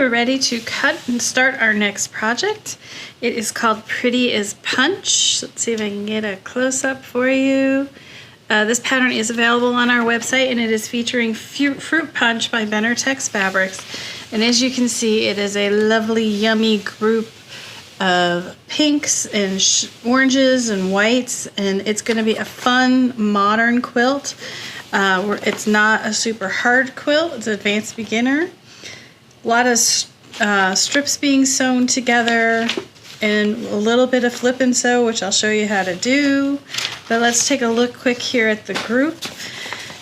we're ready to cut and start our next project. It is called Pretty as Punch. Let's see if I can get a close-up for you. This pattern is available on our website, and it is featuring Fruit Punch by Benartex Fabrics. And as you can see, it is a lovely, yummy group of pinks and oranges and whites, and it's going to be a fun, modern quilt. It's not a super hard quilt, it's an advanced beginner. A lot of strips being sewn together and a little bit of flip and sew, which I'll show you how to do. But let's take a look quick here at the group.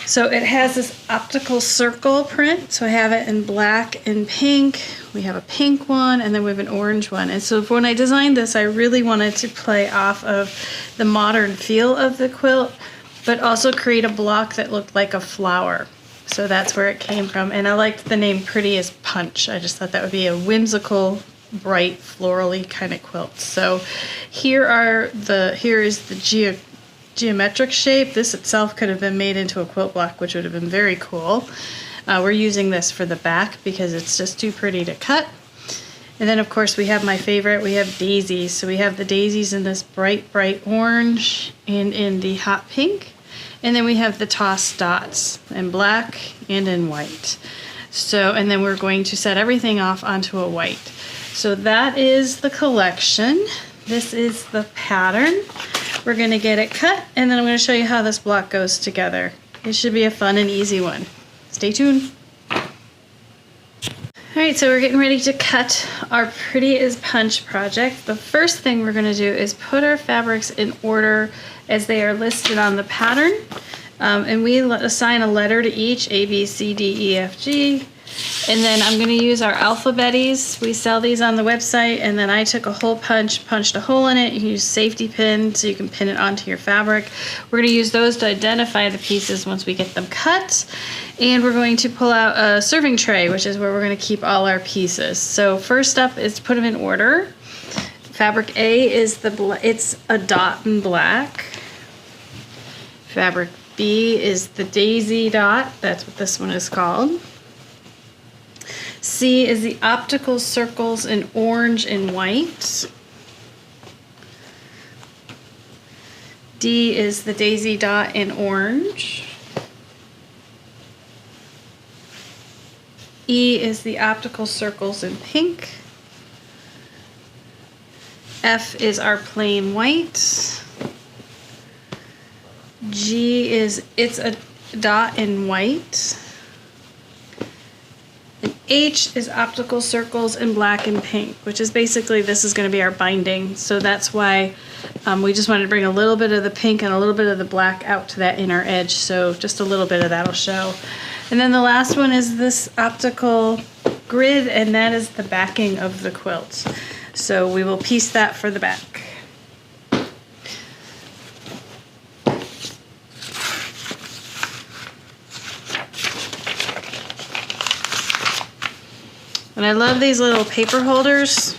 So it has this optical circle print. So I have it in black and pink. We have a pink one, and then we have an orange one. And so when I designed this, I really wanted to play off of the modern feel of the quilt, but also create a block that looked like a flower. So that's where it came from. And I liked the name Pretty as Punch. I just thought that would be a whimsical, bright, florally kind of quilt. So here is the geometric shape. This itself could have been made into a quilt block, which would have been very cool. We're using this for the back because it's just too pretty to cut. And then of course we have my favorite, we have daisies. So we have the daisies in this bright, bright orange and in the hot pink. And then we have the tossed dots in black and in white. So, and then we're going to set everything off onto a white. So that is the collection. This is the pattern. We're going to get it cut, and then I'm going to show you how this block goes together. It should be a fun and easy one. Stay tuned. Alright, so we're getting ready to cut our Pretty as Punch project. The first thing we're going to do is put our fabrics in order as they are listed on the pattern. And we assign a letter to each, A, B, C, D, E, F, G. And then I'm going to use our Alphbitties. We sell these on the website, and then I took a hole punch, punched a hole in it. You can use safety pin so you can pin it onto your fabric. We're going to use those to identify the pieces once we get them cut. And we're going to pull out a serving tray, which is where we're going to keep all our pieces. So first up is to put them in order. Fabric A is it's a dot in black. Fabric B is the daisy dot. That's what this one is called. C is the optical circles in orange and white. D is the daisy dot in orange. E is the optical circles in pink. F is our plain white. G is it's a dot in white. And H is optical circles in black and pink, which is basically, this is going to be our binding. So that's why we just wanted to bring a little bit of the pink and a little bit of the black out to that inner edge. So just a little bit of that will show. And then the last one is this optical grid, and that is the backing of the quilt. So we will piece that for the back. And I love these little paper holders,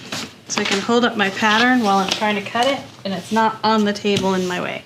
so I can hold up my pattern while I'm trying to cut it, and it's not on the table in my way.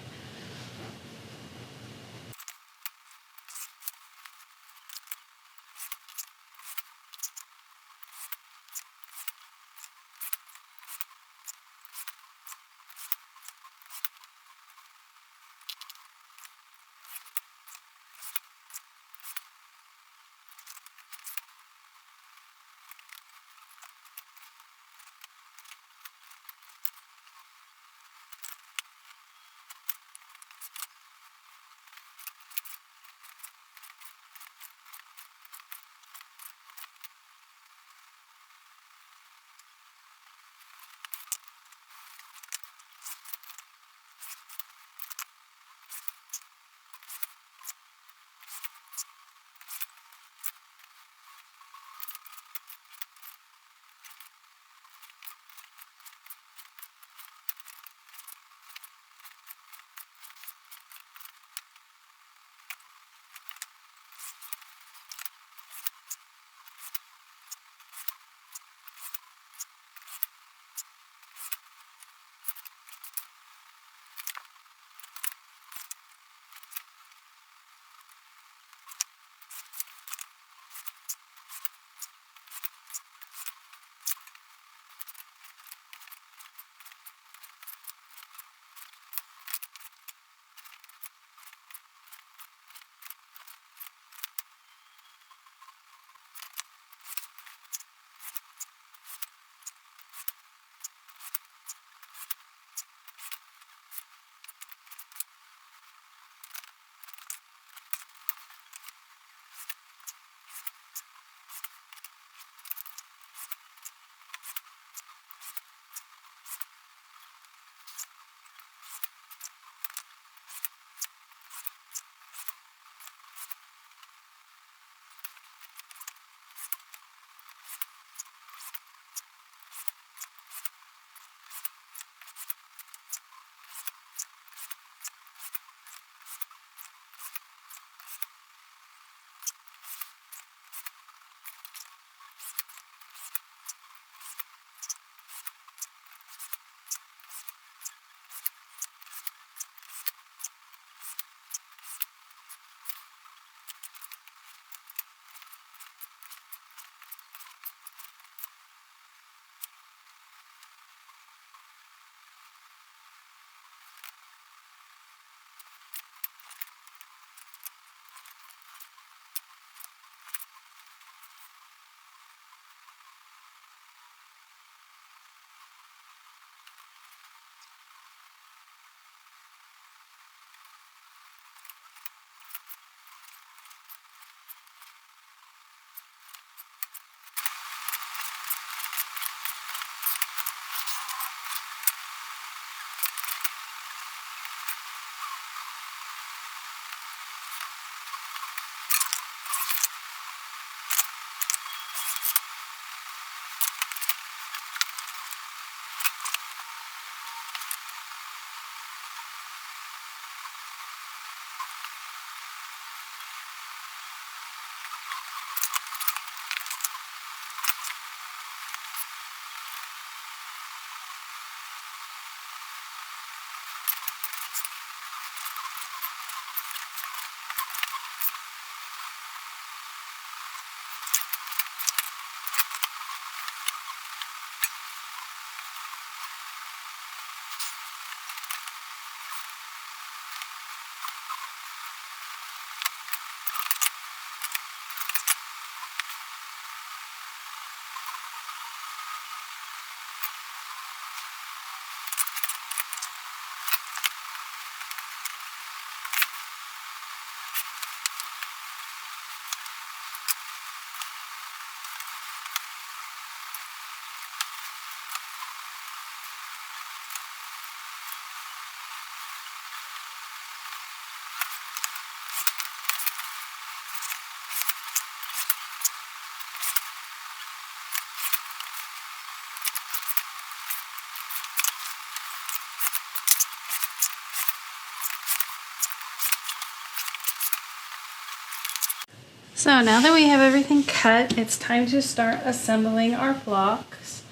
So now that we have everything cut, it's time to start assembling our blocks.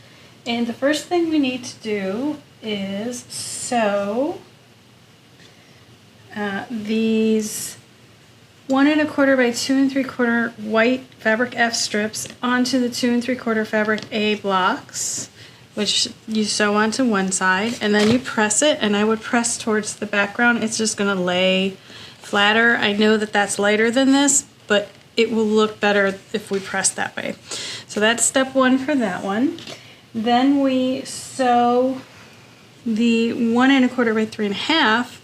And the first thing we need to do is sew these 1 1/4 by 2 3/4 white fabric F strips onto the 2 3/4 fabric A blocks, which you sew onto one side, and then you press it, and I would press towards the background. It's just gonna lay flatter. I know that that's lighter than this, but it will look better if we press that way. So that's step one for that one. Then we sew the 1 1/4 by 3 1/2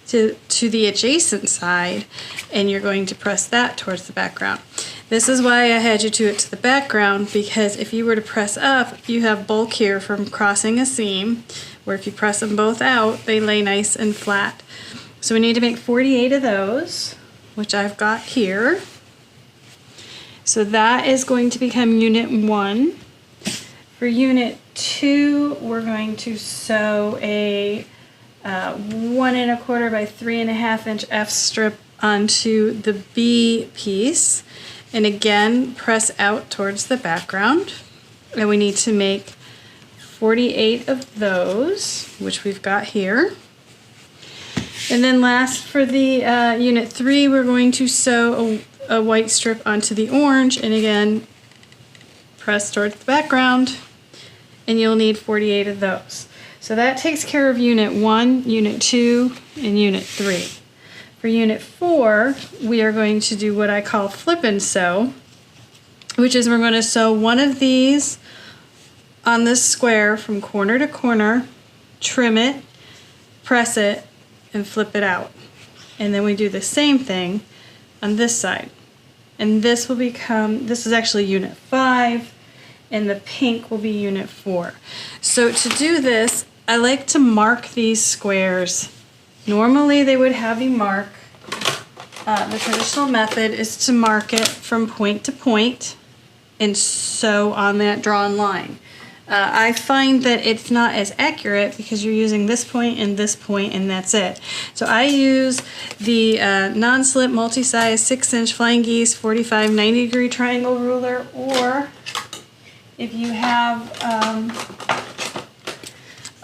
to the adjacent side, and you're going to press that towards the background. This is why I had you do it to the background, because if you were to press up, you have bulk here from crossing a seam, where if you press them both out, they lay nice and flat. So we need to make 48 of those, which I've got here. So that is going to become unit 1. For unit 2, we're going to sew a 1 1/4 by 3 1/2 inch F strip onto the B piece, and again press out towards the background. And we need to make 48 of those, which we've got here. And then last, for the unit 3, we're going to sew a white strip onto the orange, and again press towards the background, and you'll need 48 of those. So that takes care of unit 1, unit 2, and unit 3. For unit 4, we are going to do what I call flip and sew, which is we're going to sew one of these on this square from corner to corner, trim it, press it, and flip it out. And then we do the same thing on this side. And this will become, this is actually unit 5, and the pink will be unit 4. So to do this, I like to mark these squares. Normally they would have you mark, the traditional method is to mark it from point to point and sew on that drawn line. I find that it's not as accurate because you're using this point and that's it. So I use the non-slip multi-size 6-inch Flying Geese 45 90-degree triangle ruler, or if you have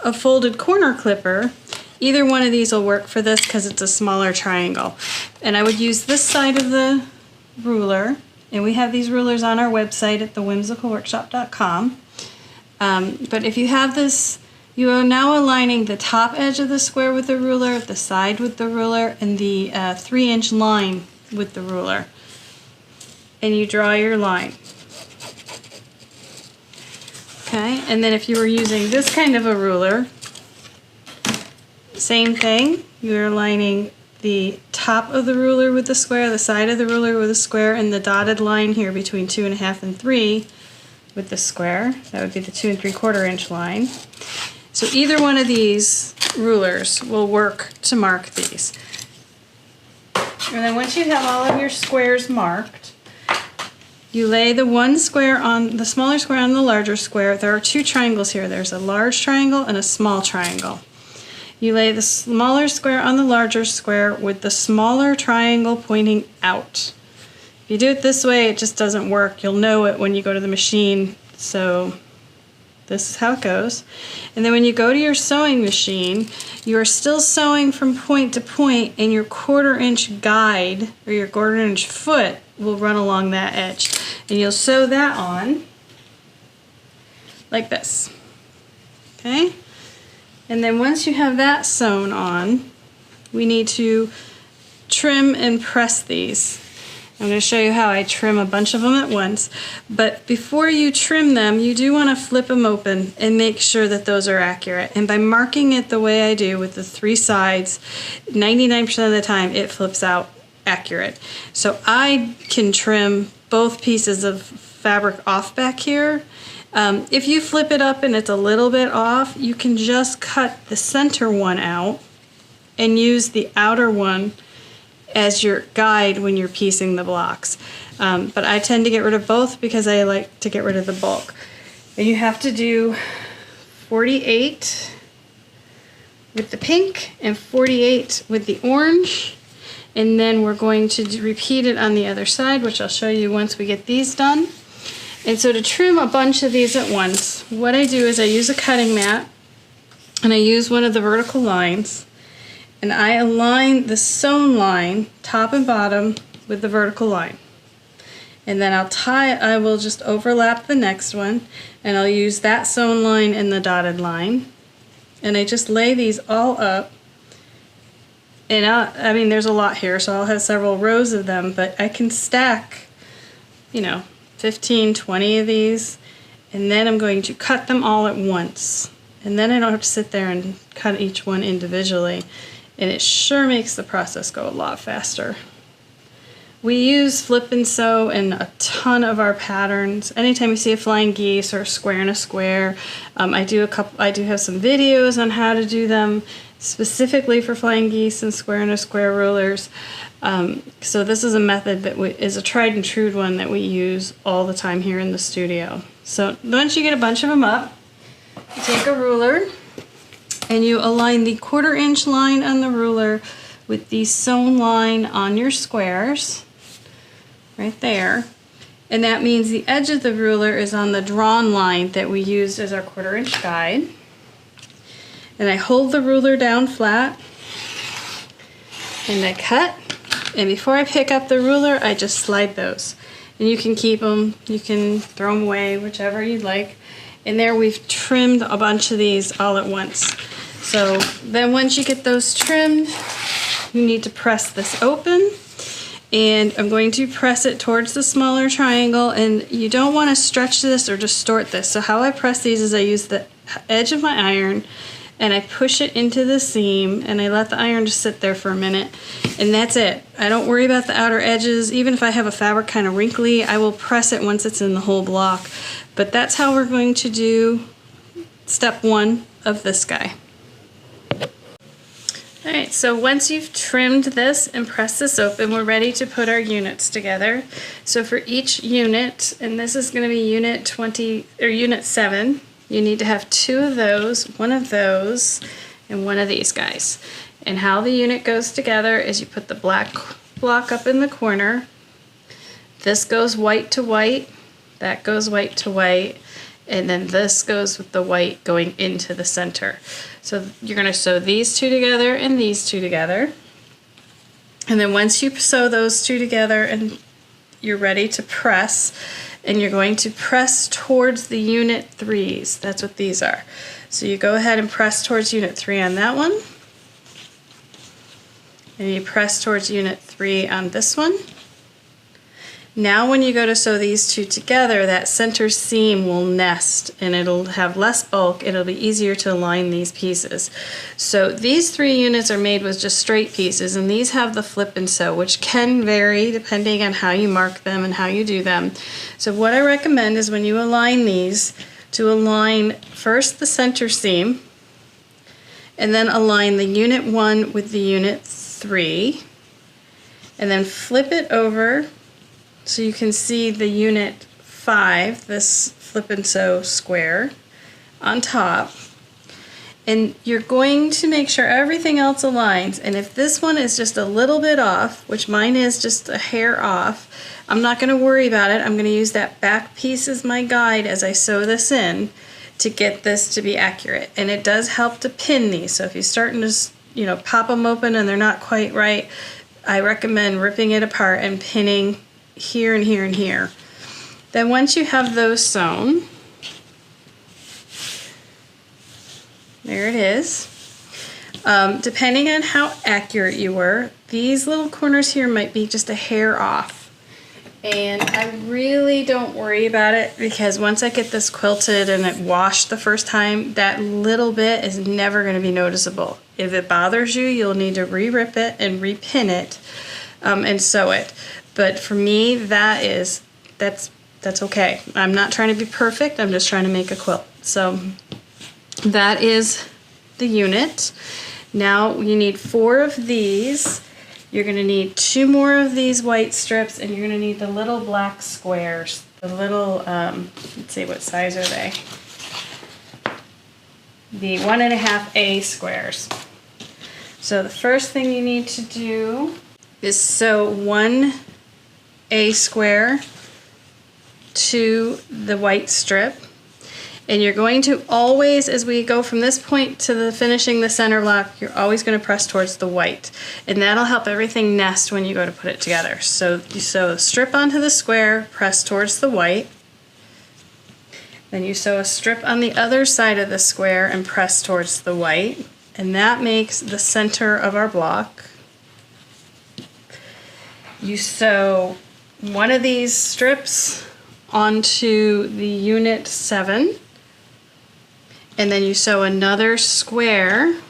a folded corner clipper, either one of these will work for this because it's a smaller triangle. And I would use this side of the ruler, and we have these rulers on our website at thewhimsicalworkshop.com. But if you have this, you are now aligning the top edge of the square with the ruler, the side with the ruler, and the 3-inch line with the ruler. And you draw your line. Okay, and then if you were using this kind of a ruler, same thing. You're aligning the top of the ruler with the square, the side of the ruler with the square, and the dotted line here between 2 1/2 and 3 with the square. That would be the 2 3/4 inch line. So either one of these rulers will work to mark these. And then once you have all of your squares marked, you lay the one square on the smaller square on the larger square. There are two triangles here. There's a large triangle and a small triangle. You lay the smaller square on the larger square with the smaller triangle pointing out. If you do it this way, it just doesn't work. You'll know it when you go to the machine. So this is how it goes. And then when you go to your sewing machine, you are still sewing from point to point, and your 1/4 inch guide or your 1/4 inch foot will run along that edge. And you'll sew that on like this. Okay? And then once you have that sewn on, we need to trim and press these. I'm going to show you how I trim a bunch of them at once. But before you trim them, you do want to flip them open and make sure that those are accurate. And by marking it the way I do with the 3 sides, 99% of the time it flips out accurate. So I can trim both pieces of fabric off back here. If you flip it up and it's a little bit off, you can just cut the center one out and use the outer one as your guide when you're piecing the blocks. But I tend to get rid of both because I like to get rid of the bulk. And you have to do 48 with the pink and 48 with the orange. And then we're going to repeat it on the other side, which I'll show you once we get these done. And so to trim a bunch of these at once, what I do is I use a cutting mat, and I use one of the vertical lines, and I align the sewn line, top and bottom, with the vertical line. And then I will just overlap the next one, and I'll use that sewn line and the dotted line. And I just lay these all up. And I mean, there's a lot here, so I'll have several rows of them, but I can stack, you know, 15, 20 of these, and then I'm going to cut them all at once. And then I don't have to sit there and cut each one individually, and it sure makes the process go a lot faster. We use flip and sew in a ton of our patterns. Anytime you see a flying geese or a square and a square, I do have some videos on how to do them specifically for flying geese and square and a square rulers. So this is a method that is a tried and true one that we use all the time here in the studio. So once you get a bunch of them up, you take a ruler and you align the 1/4 inch line on the ruler with the sewn line on your squares, right there. And that means the edge of the ruler is on the drawn line that we used as our 1/4 inch guide. And I hold the ruler down flat, and I cut, and before I pick up the ruler, I just slide those. And you can keep them, you can throw them away, whichever you'd like. And there we've trimmed a bunch of these all at once. So then once you get those trimmed, you need to press this open. And I'm going to press it towards the smaller triangle, and you don't want to stretch this or distort this. So how I press these is I use the edge of my iron, and I push it into the seam, and I let the iron just sit there for a minute, and that's it. I don't worry about the outer edges. Even if I have a fabric kind of wrinkly, I will press it once it's in the whole block. But that's how we're going to do step 1 of this guy. Alright, so once you've trimmed this and pressed this open, we're ready to put our units together. So for each unit, and this is going to be unit 20 or unit 7, you need to have 2 of those, 1 of those, and 1 of these guys. And how the unit goes together is you put the black block up in the corner. This goes white to white, that goes white to white, and then this goes with the white going into the center. So you're going to sew these 2 together and these 2 together. And then once you sew those 2 together and you're ready to press, and you're going to press towards the unit 3s. That's what these are. So you go ahead and press towards unit 3 on that one. And you press towards unit 3 on this one. Now when you go to sew these 2 together, that center seam will nest and it'll have less bulk. It'll be easier to align these pieces. So these 3 units are made with just straight pieces, and these have the flip and sew, which can vary depending on how you mark them and how you do them. So what I recommend is when you align these, to align first the center seam, and then align the unit 1 with the unit 3, and then flip it over so you can see the unit 5, this flip and sew square, on top. And you're going to make sure everything else aligns. And if this one is just a little bit off, which mine is just a hair off, I'm not going to worry about it. I'm going to use that back piece as my guide as I sew this in to get this to be accurate. And it does help to pin these. So if you're starting to, pop them open and they're not quite right, I recommend ripping it apart and pinning here and here and here. Then once you have those sewn, there it is. Depending on how accurate you were, these little corners here might be just a hair off. And I really don't worry about it, because once I get this quilted and it washed the first time, that little bit is never going to be noticeable. If it bothers you, you'll need to re-rip it and repin it and sew it. But for me, that's okay. I'm not trying to be perfect, I'm just trying to make a quilt. So that is the unit. Now you need 4 of these. You're going to need 2 more of these white strips, and you're going to need the little black squares. The little, let's see, what size are they? The 1.5A squares. So the first thing you need to do is sew 1 A square to the white strip. And you're going to always, as we go from this point to the finishing the center block, you're always going to press towards the white. And that'll help everything nest when you go to put it together. So you sew a strip onto the square, press towards the white. Then you sew a strip on the other side of the square and press towards the white. And that makes the center of our block. You sew one of these strips onto the unit 7. And then you sew another square,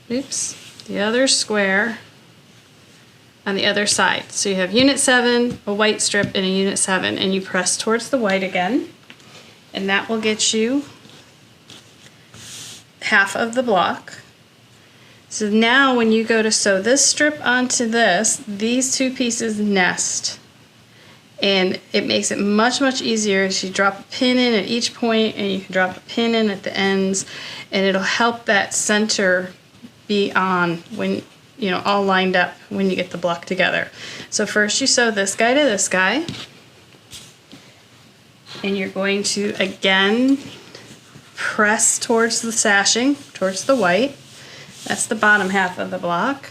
the other square on the other side. So you have unit 7, a white strip, and a unit 7, and you press towards the white again, and that will get you half of the block. So now when you go to sew this strip onto this, these two pieces nest. And it makes it much, much easier as you drop a pin in at each point, and you can drop a pin in at the ends, and it'll help that center be on when, you know, all lined up when you get the block together. So first you sew this guy to this guy, and you're going to again press towards the sashing, towards the white. That's the bottom half of the block.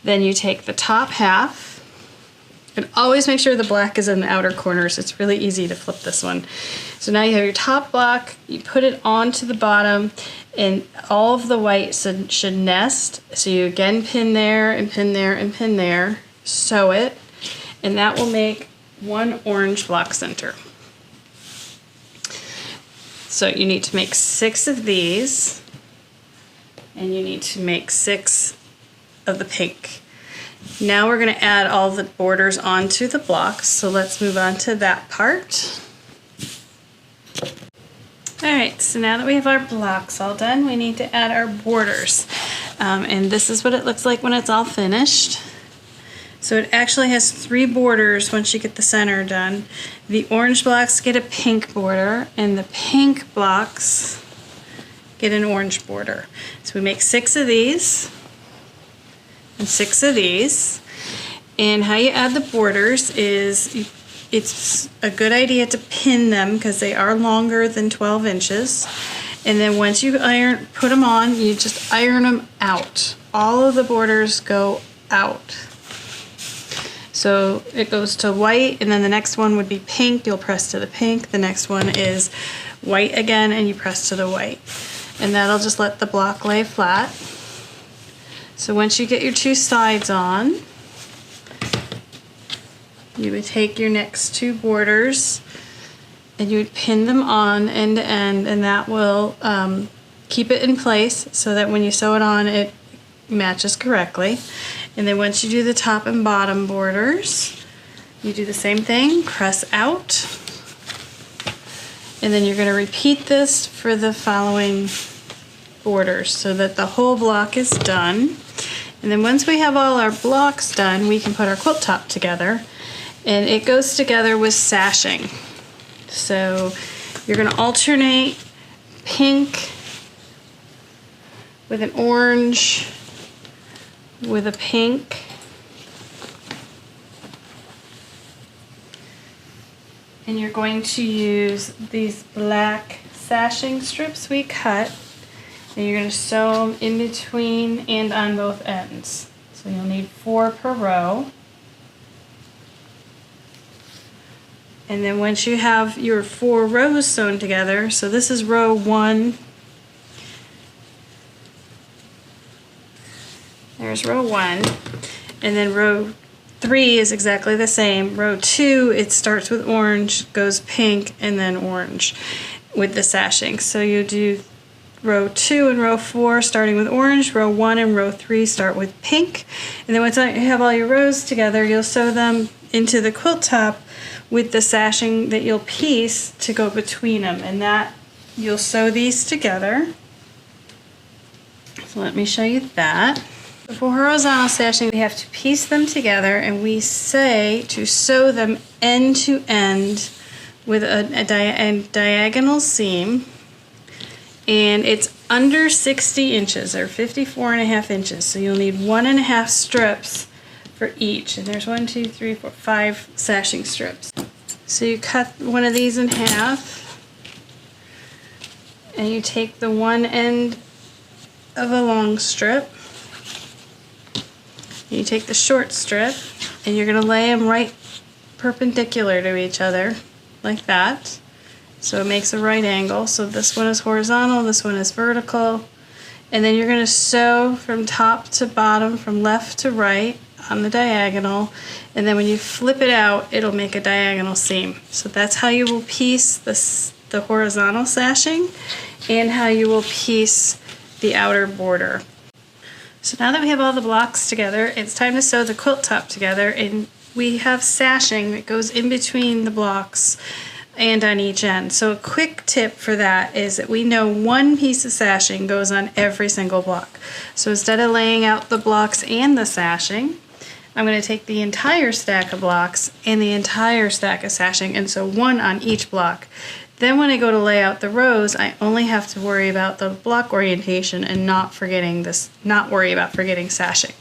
Then you take the top half, and always make sure the black is in the outer corners. It's really easy to flip this one. So now you have your top block, you put it onto the bottom, and all of the white should nest. So you again pin there and pin there and pin there, sew it, and that will make one orange block center. So you need to make 6 of these, and you need to make 6 of the pink. Now we're going to add all the borders onto the blocks, so let's move on to that part. Alright, so now that we have our blocks all done, we need to add our borders. And this is what it looks like when it's all finished. So it actually has 3 borders once you get the center done. The orange blocks get a pink border, and the pink blocks get an orange border. So we make 6 of these and 6 of these. And how you add the borders is it's a good idea to pin them because they are longer than 12 inches. And then once you put them on, you just iron them out. All of the borders go out. So it goes to white, and then the next one would be pink. You'll press to the pink. The next one is white again, and you press to the white. And that'll just let the block lay flat. So once you get your 2 sides on, you would take your next 2 borders and you would pin them on end to end, and that will keep it in place so that when you sew it on, it matches correctly. And then once you do the top and bottom borders, you do the same thing, press out, and then you're going to repeat this for the following borders so that the whole block is done. And then once we have all our blocks done, we can put our quilt top together, and it goes together with sashing. So you're going to alternate pink with an orange with a pink, and you're going to use these black sashing strips we cut, and you're going to sew them in between and on both ends. So you'll need 4 per row. And then once you have your 4 rows sewn together, so this is row 1, there's row 1, and then row 3 is exactly the same. Row 2, it starts with orange, goes pink, and then orange with the sashing. So you do row 2 and row 4 starting with orange, row 1 and row 3 start with pink, and then once you have all your rows together, you'll sew them into the quilt top with the sashing that you'll piece to go between them, and that you'll sew these together. So let me show you that. For horizontal sashing, we have to piece them together, and we say to sew them end to end with a diagonal seam, and it's under 60 inches or 54.5 inches. So you'll need 1.5 strips for each. And there's 1, 2, 3, 4, 5 sashing strips. So you cut one of these in half, and you take the one end of a long strip, you take the short strip, and you're going to lay them right perpendicular to each other, like that. So it makes a right angle. So this one is horizontal, this one is vertical. And then you're going to sew from top to bottom, from left to right on the diagonal. And then when you flip it out, it'll make a diagonal seam. So that's how you will piece the horizontal sashing and how you will piece the outer border. So now that we have all the blocks together, it's time to sew the quilt top together. And we have sashing that goes in between the blocks and on each end. So a quick tip for that is that we know one piece of sashing goes on every single block. So instead of laying out the blocks and the sashing, I'm going to take the entire stack of blocks and the entire stack of sashing and sew one on each block. Then when I go to lay out the rows, I only have to worry about the block orientation and not worry about forgetting sashing.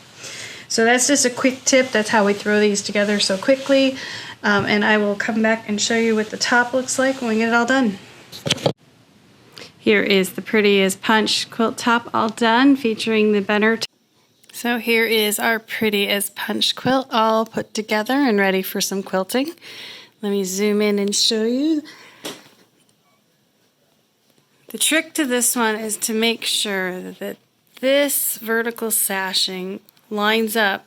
So that's just a quick tip. That's how we throw these together so quickly. And I will come back and show you what the top looks like when we get it all done. Here is the Pretty as Punch quilt top all done, featuring the Benartex. So here is our Pretty as Punch quilt all put together and ready for some quilting. Let me zoom in and show you. The trick to this one is to make sure that this vertical sashing lines up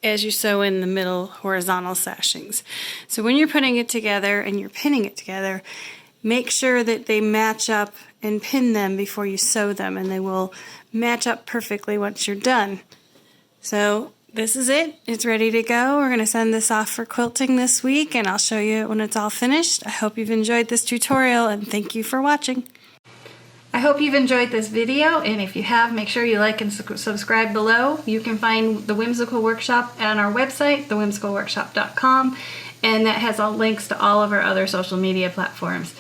as you sew in the middle horizontal sashings. So when you're putting it together and you're pinning it together, make sure that they match up and pin them before you sew them, and they will match up perfectly once you're done. So this is it. It's ready to go. We're going to send this off for quilting this week, and I'll show you when it's all finished. I hope you've enjoyed this tutorial, and thank you for watching. I hope you've enjoyed this video, and if you have, make sure you like and subscribe below. You can find the Whimsical Workshop on our website, thewhimsicalworkshop.com, and that has all links to all of our other social media platforms.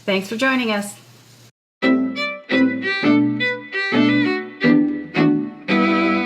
Thanks for joining us.